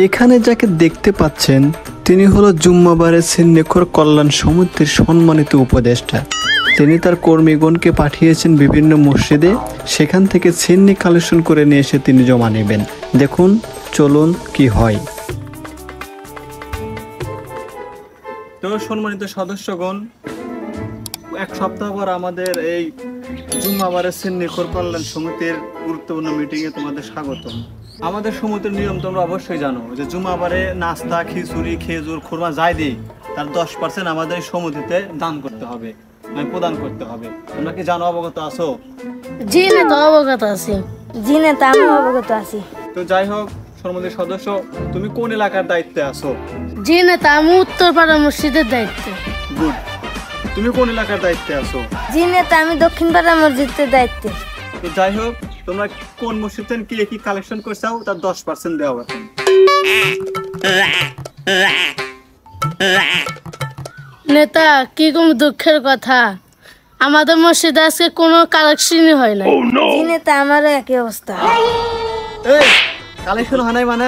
এখানে যাকে দেখতে পাচ্ছেন তিনি হলো জুম্মাবারের সিন্নিখোর কল্যাণ সমিতির সম্মানিত উপদেষ্টা। তিনি তার কর্মীগণকে পাঠিয়েছেন বিভিন্ন মসজিদে, সেখান থেকে সিন্নি কালেকশন করে নিয়ে এসে তিনি জমা নেবেন। দেখুন, চলুন কি হয়। তো সম্মানিত সদস্যগণ, এক সপ্তাহ পর আমাদের এই জুম্মাবারের সিন্নিখোর কল্যাণ সমিতির গুরুত্বপূর্ণ মিটিংয়ে তোমাদের স্বাগতম। আমাদের সমিতির নিয়ম তোমরা অবশ্যই জানো যে জুম্মাবারে নাস্তা, খিচুড়ি, খেজুর, খুরমা যাই দিই তার 10% আমাদের সমিতিতে দান করতে হবে, মানে প্রদান করতে হবে। তোমরা কি জানো, অবগত আছো? জি নেতা, অবগত আছি। জি নেতা, আমি অবগত আছি। তো যাই হোক, সমিতির সদস্য, তুমি কোন এলাকার দায়িত্বে আছো? জি নেতা, আমি উত্তরপাড়া মসজিদের দায়িত্বে। গুড। তুমি কোন এলাকার দায়িত্বে আছো? জি নেতা, আমি দক্ষিণপাড়া মসজিদের দায়িত্বে। তো যাই হোক, তোমরা কোন মসজিদ থেকে কি কি কালেকশন করছাও তার 10% দেওয়া হবে। নেতা, কি কোন দুঃখের কথা, আমাদের মসজিদে আজকে কোনো কালেকশনই হয় না। জি নেতা, আমারও একই অবস্থা। এই কালেকশন হয় নাই মানে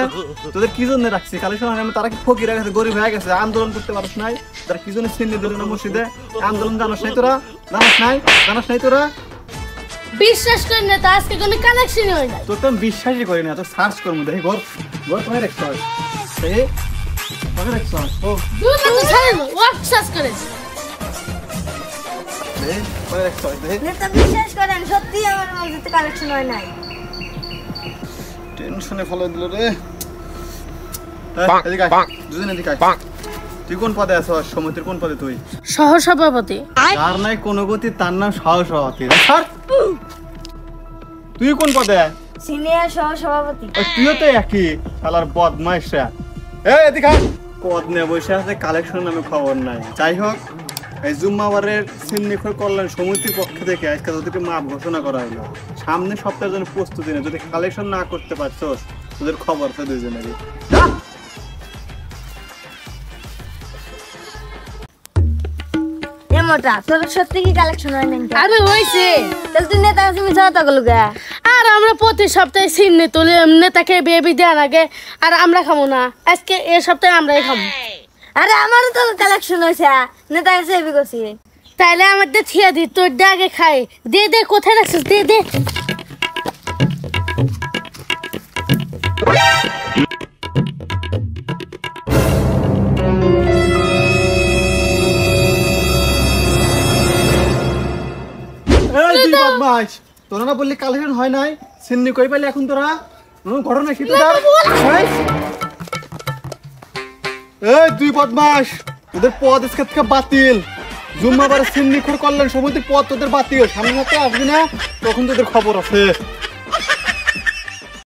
তোদের কি জন্য রাখছি? কালেকশন হয় নাই তারা কি ফকির হয়ে গেছে, গরিব হয়ে গেছে, আন্দোলন করতে পারছ নাই? তারা কি জন্য সিন্নি দিল না মসজিদে? আন্দোলন জানাস নাই তোরা? জানাস নাই তোরা? বিশ্বাস করি নেতা, আজকে কোনো কালেকশনই হয় না। তোর তো আমি বিশ্বাসই করি না। তো সার্চ করবো দেখি ঘর ঘর কোথায় রাখছ? এই কোথায় রাখছ? ও দুই নেতা ছাড়েন, বিশ্বাস করে। এই কোথায় রাখছ? দেখি নেতা, বিশ্বাস করেন, সত্যি আমার মসজিদে কালেকশন হয় নাই। টেনশনে ফলো দিল রে। এদিকে আয়, দুজন এদিকে আয়। তুই কোন পদে আছো? সমিতির কোন পদে তুই? সহসভাপতি। যার নাই কোনো গতি তার নাম সহসভাপতি। তুই কোন পদে? সিনিয়র সহ সভাপতি। তুইও তো একই শালার বদমাইশরা। এদিকে আয়। পদ নিয়ে বসে আছে, কালেকশন নামে খবর নাই। যাই হোক, এই জুম্মাবারের সিন্নিখোর কল্যাণ সমিতির পক্ষ থেকে আজকে তোদেরকে মাপ ঘোষণা করা হলো। সামনে সপ্তাহের জন্য প্রস্তুতি নে। যদি কালেকশন না করতে পারছো তোদের খবর আছে দুইজনেরই। মোটা তোর সত্যি কি কালেকশন হয় নাই? আরে হইছে। তাহলে তুই নেতা কাছে মিছা কথা বলু গা। আর আমরা প্রতি সপ্তাহে সিন্নি তুলি, নেতাকে বেবি দেওয়ার আগে। আর আমরা খাবো না, আজকে এই সপ্তাহে আমরাই খাবো। আরে আমারও তো কালেকশন হয়েছে, নেতা কাছে এবি করছি। তাইলে আমাদের থিয়া দি, তোর দে আগে খাই। দে দে, কোথায় রাখছিস? দে দে। তোরা না বললি কালেকশন হয় নাই? সিন্নি কই পাইলি এখন তোরা? ঘটনা কি তোদের? এই দুই বদমাস, তোদের পদ আজকে থেকে বাতিল। জুম্মাবারে সিন্নিখোর কল্যাণ সমিতির পদ তোদের বাতিল। সামনে আসবি না, তখন তোদের খবর আছে।